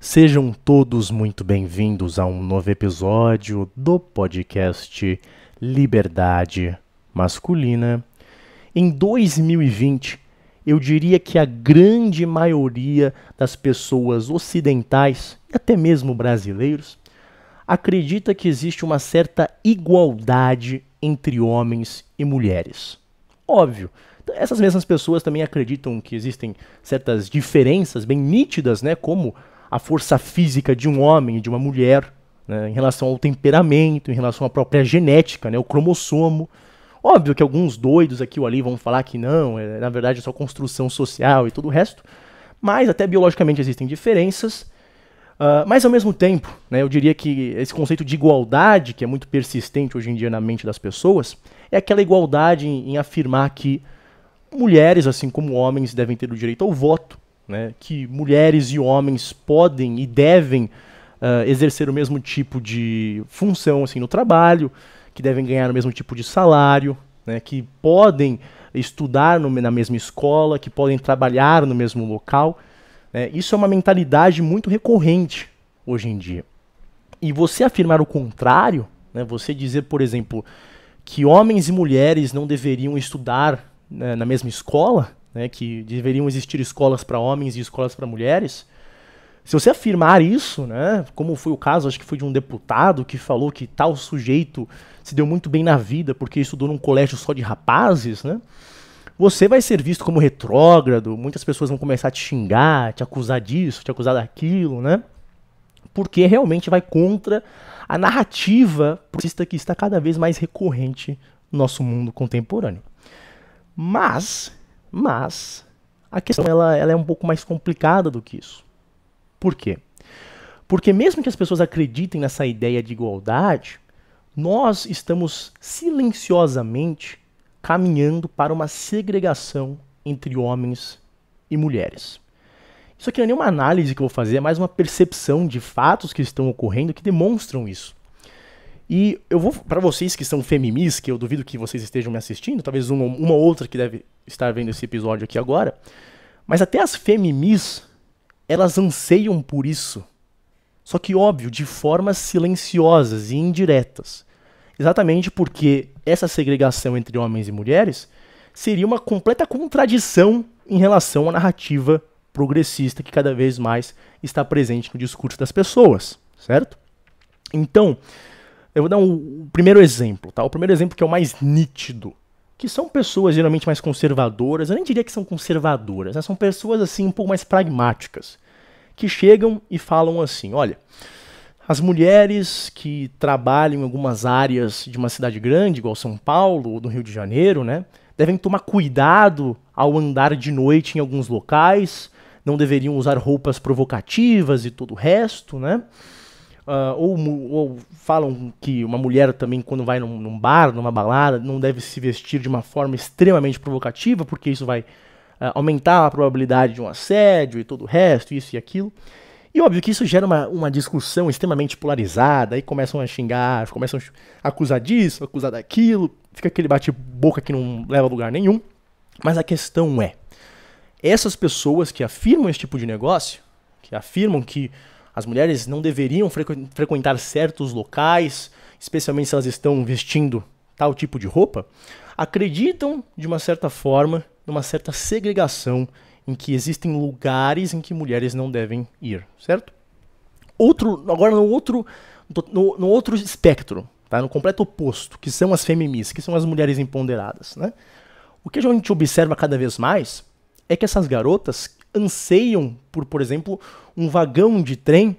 Sejam todos muito bem-vindos a um novo episódio do podcast Liberdade Masculina. Em 2020, eu diria que a grande maioria das pessoas ocidentais, e até mesmo brasileiros, acredita que existe uma certa igualdade entre homens e mulheres. Óbvio, essas mesmas pessoas também acreditam que existem certas diferenças bem nítidas, né, como a força física de um homem e de uma mulher, né, em relação ao temperamento, em relação à própria genética, né, o cromossomo. Óbvio que alguns doidos aqui ou ali vão falar que não, na verdade é só construção social e todo o resto, mas até biologicamente existem diferenças. Mas ao mesmo tempo, né, eu diria que esse conceito de igualdade, que é muito persistente hoje em dia na mente das pessoas, é aquela igualdade em afirmar que mulheres, assim como homens, devem ter o direito ao voto, né, que mulheres e homens podem e devem exercer o mesmo tipo de função assim, no trabalho, que devem ganhar o mesmo tipo de salário, né, que podem estudar na mesma escola, que podem trabalhar no mesmo local. Isso é uma mentalidade muito recorrente hoje em dia. E você afirmar o contrário, né, você dizer, por exemplo, que homens e mulheres não deveriam estudar, né, na mesma escola, né, que deveriam existir escolas para homens e escolas para mulheres, se você afirmar isso, né, como foi o caso, acho que foi de um deputado que falou que tal sujeito se deu muito bem na vida porque estudou num colégio só de rapazes, né, você vai ser visto como retrógrado, muitas pessoas vão começar a te xingar, te acusar disso, te acusar daquilo, né? Porque realmente vai contra a narrativa progressista que está cada vez mais recorrente no nosso mundo contemporâneo. Mas a questão ela é um pouco mais complicada do que isso. Por quê? Porque mesmo que as pessoas acreditem nessa ideia de igualdade, nós estamos silenciosamente caminhando para uma segregação entre homens e mulheres. Isso aqui não é nenhuma análise que eu vou fazer, é mais uma percepção de fatos que estão ocorrendo que demonstram isso. E eu vou, para vocês que são feminis, que eu duvido que vocês estejam me assistindo, talvez uma ou outra que deve estar vendo esse episódio aqui agora, mas até as feminis, elas anseiam por isso. Só que, óbvio, de formas silenciosas e indiretas. Exatamente porque essa segregação entre homens e mulheres seria uma completa contradição em relação à narrativa progressista que cada vez mais está presente no discurso das pessoas, certo? Então, eu vou dar um primeiro exemplo, tá? O primeiro exemplo que é o mais nítido, que são pessoas geralmente mais conservadoras, eu nem diria que são conservadoras, né? São pessoas assim um pouco mais pragmáticas, que chegam e falam assim, olha, as mulheres que trabalham em algumas áreas de uma cidade grande, igual São Paulo ou do Rio de Janeiro, né, devem tomar cuidado ao andar de noite em alguns locais, não deveriam usar roupas provocativas e todo o resto, né? Ou falam que uma mulher também, quando vai num bar, numa balada, não deve se vestir de uma forma extremamente provocativa, porque isso vai aumentar a probabilidade de um assédio e todo o resto, isso e aquilo. E óbvio que isso gera uma discussão extremamente polarizada, aí começam a xingar, começam a acusar disso, acusar daquilo, fica aquele bate-boca que não leva a lugar nenhum. Mas a questão é, essas pessoas que afirmam esse tipo de negócio, que afirmam que as mulheres não deveriam frequentar certos locais, especialmente se elas estão vestindo tal tipo de roupa, acreditam, de uma certa forma, numa certa segregação em que existem lugares em que mulheres não devem ir, certo? Agora no outro espectro, tá? No completo oposto, que são as feminis, que são as mulheres empoderadas, né? O que a gente observa cada vez mais é que essas garotas anseiam por exemplo, um vagão de trem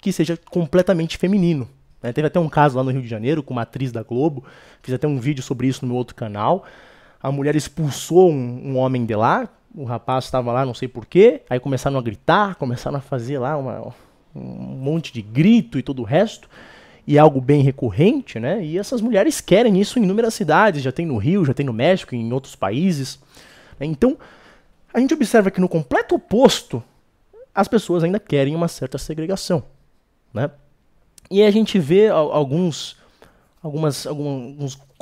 que seja completamente feminino. Né? Teve até um caso lá no Rio de Janeiro com uma atriz da Globo, fiz até um vídeo sobre isso no meu outro canal. A mulher expulsou um homem de lá, o rapaz estava lá, não sei porquê, aí começaram a gritar, começaram a fazer lá um monte de grito e todo o resto, e é algo bem recorrente, né? E essas mulheres querem isso em inúmeras cidades, já tem no Rio, já tem no México, em outros países. Então, a gente observa que no completo oposto, as pessoas ainda querem uma certa segregação, né? E a gente vê alguns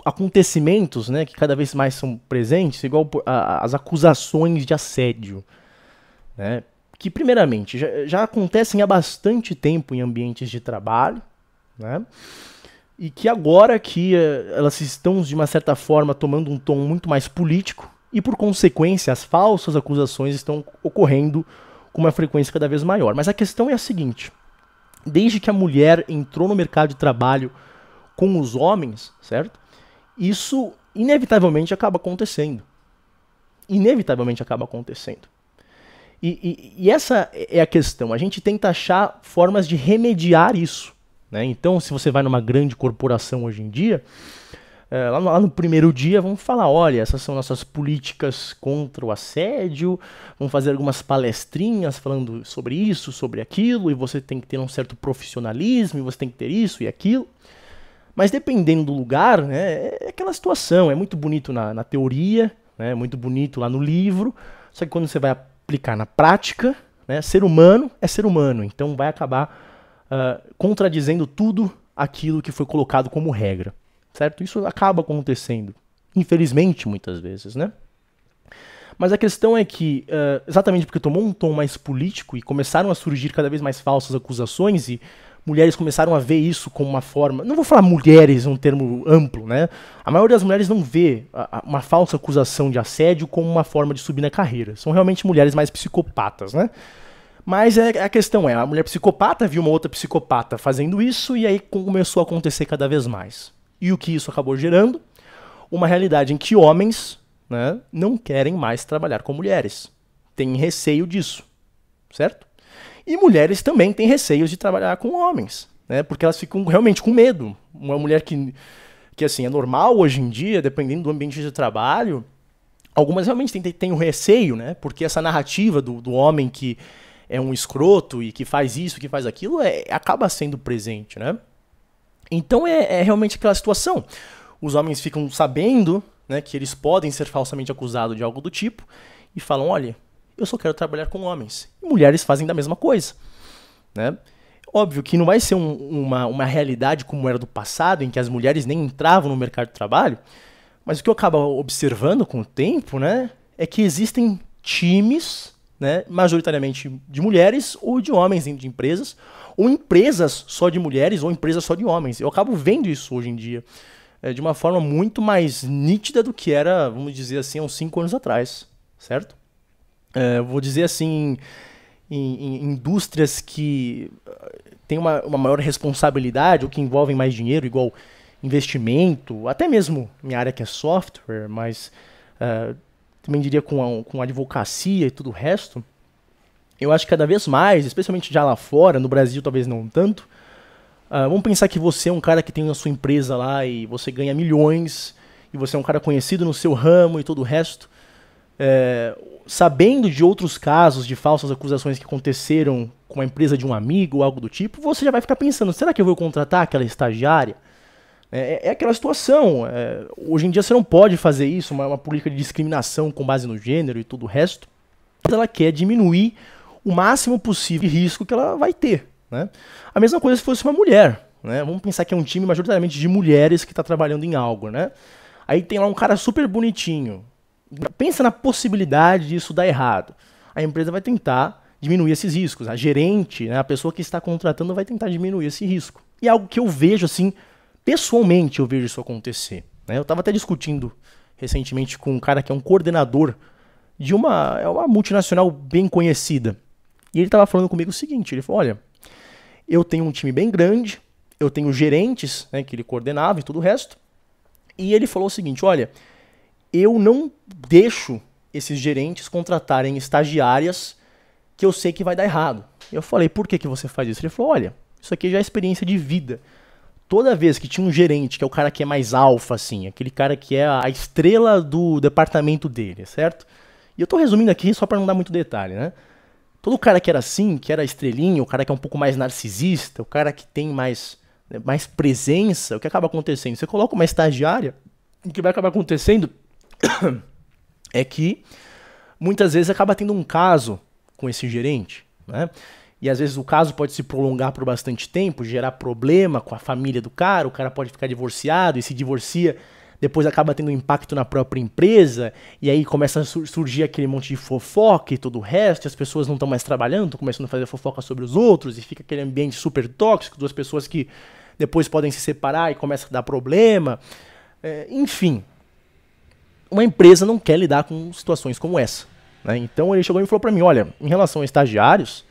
acontecimentos, né, que cada vez mais são presentes, igual as acusações de assédio, né, que primeiramente, já acontecem há bastante tempo em ambientes de trabalho, né? E que agora que elas estão, de uma certa forma, tomando um tom muito mais político, e por consequência, as falsas acusações estão ocorrendo com uma frequência cada vez maior. Mas a questão é a seguinte: desde que a mulher entrou no mercado de trabalho com os homens, certo? Isso inevitavelmente acaba acontecendo. Inevitavelmente acaba acontecendo. E essa é a questão. A gente tenta achar formas de remediar isso, né? Então, se você vai numa grande corporação hoje em dia, lá no primeiro dia vão falar, olha, essas são nossas políticas contra o assédio, vão fazer algumas palestrinhas falando sobre isso, sobre aquilo, e você tem que ter um certo profissionalismo, e você tem que ter isso e aquilo. Mas dependendo do lugar, né, é aquela situação, é muito bonito na teoria, né, é muito bonito lá no livro, só que quando você vai aplicar na prática, né, ser humano é ser humano, então vai acabar contradizendo tudo aquilo que foi colocado como regra, certo? Isso acaba acontecendo, infelizmente, muitas vezes, né? Mas a questão é que, exatamente porque tomou um tom mais político e começaram a surgir cada vez mais falsas acusações e mulheres começaram a ver isso como uma forma... Não vou falar mulheres, é um termo amplo, né? A maioria das mulheres não vê uma falsa acusação de assédio como uma forma de subir na carreira. São realmente mulheres mais psicopatas, né? Mas a questão é, a mulher psicopata viu uma outra psicopata fazendo isso e aí começou a acontecer cada vez mais. E o que isso acabou gerando? Uma realidade em que homens, né, não querem mais trabalhar com mulheres. Têm receio disso, certo? E mulheres também têm receios de trabalhar com homens, né? Porque elas ficam realmente com medo. Uma mulher que assim, é normal hoje em dia, dependendo do ambiente de trabalho, algumas realmente têm um receio, né? Porque essa narrativa do homem que é um escroto e que faz isso, que faz aquilo, acaba sendo presente, né? Então é realmente aquela situação. Os homens ficam sabendo, né, que eles podem ser falsamente acusados de algo do tipo e falam, olha, eu só quero trabalhar com homens. E mulheres fazem da mesma coisa, né? Óbvio que não vai ser uma realidade como era do passado, em que as mulheres nem entravam no mercado de trabalho, mas o que eu acabo observando com o tempo, né, é que existem times, né, majoritariamente de mulheres ou de homens dentro de empresas, ou empresas só de mulheres ou empresas só de homens. Eu acabo vendo isso hoje em dia de uma forma muito mais nítida do que era, vamos dizer assim, há uns 5 anos atrás, certo? Vou dizer assim, em indústrias que têm uma maior responsabilidade ou que envolvem mais dinheiro, igual investimento, até mesmo minha área que é software, mas também diria com advocacia e tudo o resto, eu acho que cada vez mais, especialmente já lá fora, no Brasil talvez não tanto, vamos pensar que você é um cara que tem a sua empresa lá e você ganha milhões, e você é um cara conhecido no seu ramo e todo o resto, sabendo de outros casos de falsas acusações que aconteceram com a empresa de um amigo ou algo do tipo, você já vai ficar pensando, será que eu vou contratar aquela estagiária? É aquela situação. Hoje em dia você não pode fazer isso, uma política de discriminação com base no gênero e tudo o resto. Mas ela quer diminuir o máximo possível de risco que ela vai ter, né? A mesma coisa se fosse uma mulher, né? Vamos pensar que é um time majoritariamente de mulheres que está trabalhando em algo, né? Aí tem lá um cara super bonitinho. Pensa na possibilidade disso dar errado. A empresa vai tentar diminuir esses riscos. A gerente, né, a pessoa que está contratando vai tentar diminuir esse risco. E é algo que eu vejo assim, pessoalmente eu vejo isso acontecer, né? Eu estava até discutindo recentemente com um cara que é um coordenador de uma multinacional bem conhecida. E ele estava falando comigo o seguinte, ele falou, olha, eu tenho um time bem grande, eu tenho gerentes, né, que ele coordenava e tudo o resto, e ele falou o seguinte, olha, eu não deixo esses gerentes contratarem estagiárias que eu sei que vai dar errado. Eu falei, por que você faz isso? Ele falou, olha, isso aqui já é experiência de vida. Toda vez que tinha um gerente, que é o cara que é mais alfa, assim, aquele cara que é a estrela do departamento dele, certo? E eu tô resumindo aqui só para não dar muito detalhe, né? Todo cara que era assim, que era estrelinha, o cara que é um pouco mais narcisista, o cara que tem mais presença, o que acaba acontecendo? Você coloca uma estagiária, o que vai acabar acontecendo é que muitas vezes acaba tendo um caso com esse gerente, né? E às vezes o caso pode se prolongar por bastante tempo, gerar problema com a família do cara, o cara pode ficar divorciado e se divorcia depois acaba tendo impacto na própria empresa, e aí começa a surgir aquele monte de fofoca e todo o resto, e as pessoas não estão mais trabalhando, estão começando a fazer fofoca sobre os outros, e fica aquele ambiente super tóxico, duas pessoas que depois podem se separar e começa a dar problema. Enfim, uma empresa não quer lidar com situações como essa, né? Então ele chegou e falou para mim, olha, em relação a estagiários,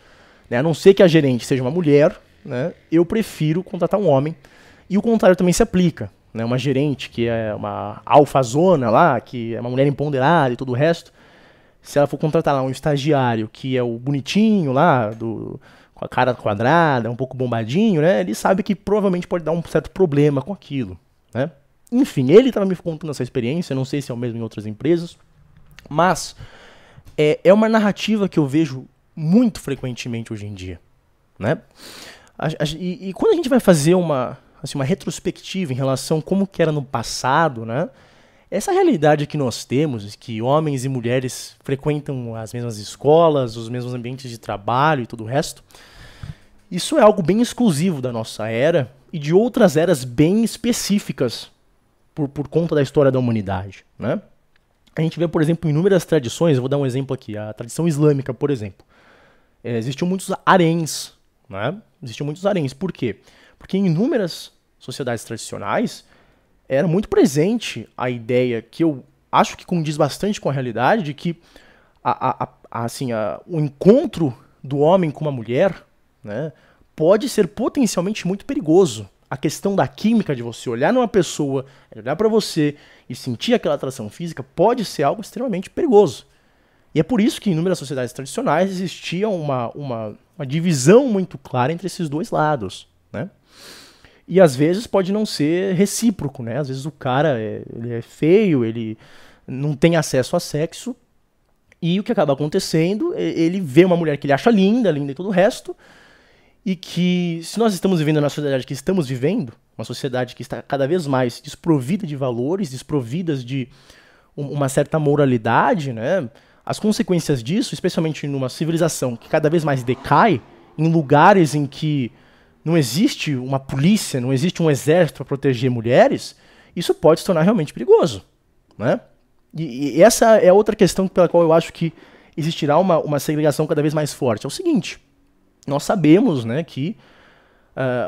né, a não ser que a gerente seja uma mulher, né, eu prefiro contratar um homem, e o contrário também se aplica. Né, uma gerente que é uma alfazona lá, que é uma mulher empoderada e todo o resto, se ela for contratar lá um estagiário que é o bonitinho lá, com a cara quadrada, um pouco bombadinho, né, ele sabe que provavelmente pode dar um certo problema com aquilo. Né? Enfim, ele estava me contando essa experiência, não sei se é o mesmo em outras empresas, mas é uma narrativa que eu vejo muito frequentemente hoje em dia. Né? E quando a gente vai fazer uma retrospectiva em relação a como que era no passado, né? Essa realidade que nós temos, que homens e mulheres frequentam as mesmas escolas, os mesmos ambientes de trabalho e tudo o resto, isso é algo bem exclusivo da nossa era e de outras eras bem específicas por conta da história da humanidade. Né? A gente vê, por exemplo, inúmeras tradições, eu vou dar um exemplo aqui, a tradição islâmica, por exemplo. Existiam muitos haréns, né? Existiam muitos haréns, por quê? Porque em inúmeras sociedades tradicionais era muito presente a ideia, que eu acho que condiz bastante com a realidade, de que o encontro do homem com uma mulher, né, pode ser potencialmente muito perigoso. A questão da química, de você olhar numa pessoa, olhar para você e sentir aquela atração física, pode ser algo extremamente perigoso. E é por isso que em inúmeras sociedades tradicionais existia uma divisão muito clara entre esses dois lados. Né? E às vezes pode não ser recíproco, né? Às vezes o cara ele é feio, ele não tem acesso a sexo, e o que acaba acontecendo, ele vê uma mulher que ele acha linda e todo o resto, e que se nós estamos vivendo na sociedade que estamos vivendo, uma sociedade que está cada vez mais desprovida de valores, desprovidas de uma certa moralidade, né? As consequências disso, especialmente numa civilização que cada vez mais decai, em lugares em que não existe uma polícia, não existe um exército para proteger mulheres, isso pode se tornar realmente perigoso. Né? E essa é outra questão pela qual eu acho que existirá uma segregação cada vez mais forte. É o seguinte, nós sabemos, né, que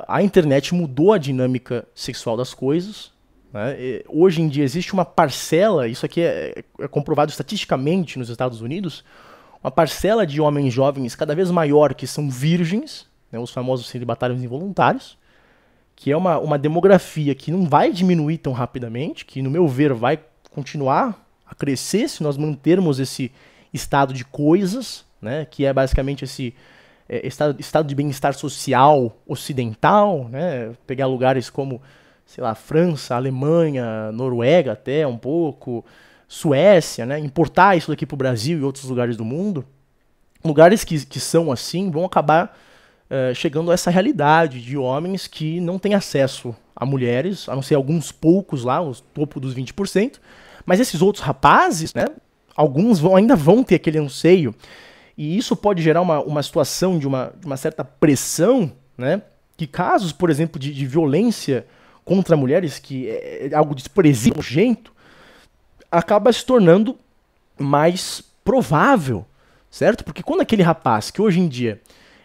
a internet mudou a dinâmica sexual das coisas. Né? Hoje em dia existe uma parcela, isso aqui é comprovado estatisticamente nos Estados Unidos, uma parcela de homens jovens cada vez maior que são virgens, né, os famosos celibatários involuntários, que é uma demografia que não vai diminuir tão rapidamente, que, no meu ver, vai continuar a crescer se nós mantermos esse estado de coisas, né, que é basicamente esse estado de bem-estar social ocidental, né, pegar lugares como, sei lá, França, Alemanha, Noruega até um pouco, Suécia, né, importar isso daqui para o Brasil e outros lugares do mundo. Lugares que são assim vão acabar chegando a essa realidade de homens que não têm acesso a mulheres, a não ser alguns poucos lá, o topo dos 20%, mas esses outros rapazes, né, alguns ainda vão ter aquele anseio, e isso pode gerar uma situação de uma certa pressão, né, que casos, por exemplo, de violência contra mulheres, que é algo desprezível, nojento, acaba se tornando mais provável, certo? Porque quando aquele rapaz, que hoje em dia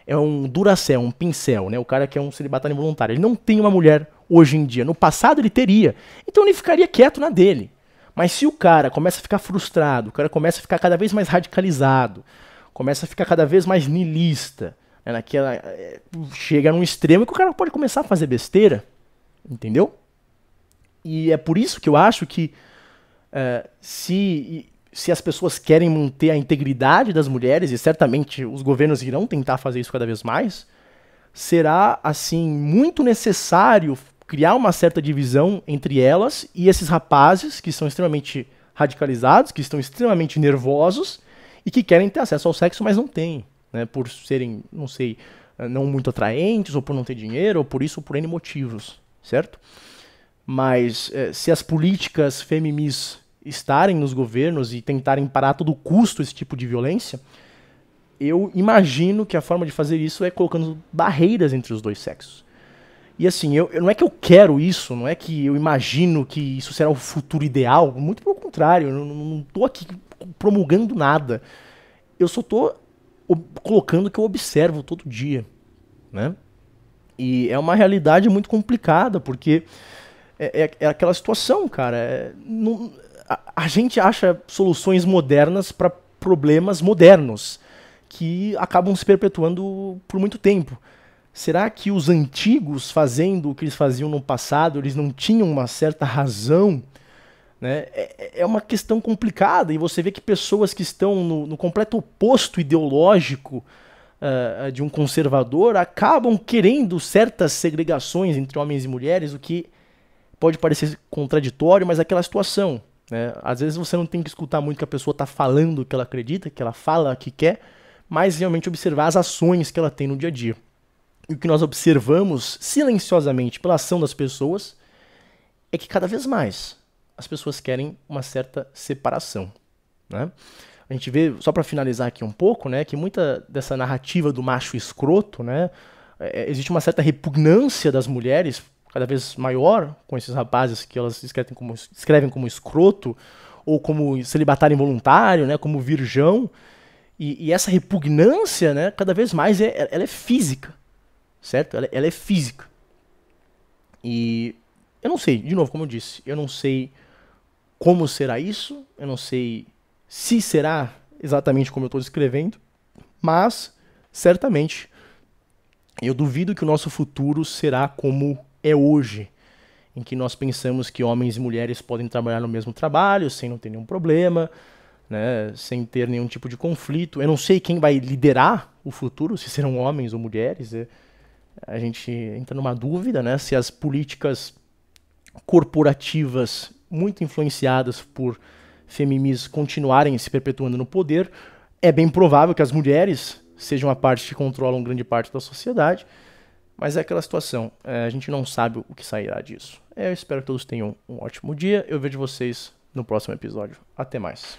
é um Duracell, um pincel, né? O cara que é um celibatário involuntário, ele não tem uma mulher hoje em dia. No passado ele teria. Então ele ficaria quieto na dele. Mas se o cara começa a ficar frustrado, o cara começa a ficar cada vez mais radicalizado, começa a ficar cada vez mais niilista, né? Chega num extremo que o cara pode começar a fazer besteira. Entendeu? E é por isso que eu acho que se as pessoas querem manter a integridade das mulheres, e certamente os governos irão tentar fazer isso cada vez mais, será, assim, muito necessário criar uma certa divisão entre elas e esses rapazes que são extremamente radicalizados, que estão extremamente nervosos e que querem ter acesso ao sexo, mas não têm, né, por serem, não sei, não muito atraentes, ou por não ter dinheiro, ou por isso, ou por N motivos, certo? Mas se as políticas feminis estarem nos governos e tentarem parar a todo custo esse tipo de violência, eu imagino que a forma de fazer isso é colocando barreiras entre os dois sexos. E assim, não é que eu quero isso, não é que eu imagino que isso será o futuro ideal, muito pelo contrário, eu não tô aqui promulgando nada. Eu só tô colocando o que eu observo todo dia, né? E é uma realidade muito complicada, porque é aquela situação, cara. A gente acha soluções modernas para problemas modernos, que acabam se perpetuando por muito tempo. Será que os antigos, fazendo o que eles faziam no passado, eles não tinham uma certa razão? Né? É uma questão complicada, e você vê que pessoas que estão no completo oposto ideológico de um conservador acabam querendo certas segregações entre homens e mulheres, o que pode parecer contraditório, mas é aquela situação. Né? Às vezes você não tem que escutar muito o que a pessoa está falando, o que ela acredita, que ela fala, o que quer, mas realmente observar as ações que ela tem no dia a dia. E o que nós observamos silenciosamente pela ação das pessoas é que cada vez mais as pessoas querem uma certa separação. Né? A gente vê, só para finalizar aqui um pouco, né, que muita dessa narrativa do macho escroto, né, existe uma certa repugnância das mulheres, cada vez maior, com esses rapazes que elas escrevem como escroto, ou como celibatário involuntário, né, como virgão, e essa repugnância, né, cada vez mais ela é física, certo? Ela é física. E eu não sei, de novo, como eu disse, eu não sei como será isso, eu não sei se será exatamente como eu estou descrevendo, mas certamente eu duvido que o nosso futuro será como é hoje, em que nós pensamos que homens e mulheres podem trabalhar no mesmo trabalho sem não ter nenhum problema, né, sem ter nenhum tipo de conflito. Eu não sei quem vai liderar o futuro, se serão homens ou mulheres. A gente entra numa dúvida, né, se as políticas corporativas muito influenciadas por feminis continuarem se perpetuando no poder, é bem provável que as mulheres sejam a parte que controlam grande parte da sociedade, mas é aquela situação, a gente não sabe o que sairá disso. Eu espero que todos tenham um ótimo dia, eu vejo vocês no próximo episódio. Até mais.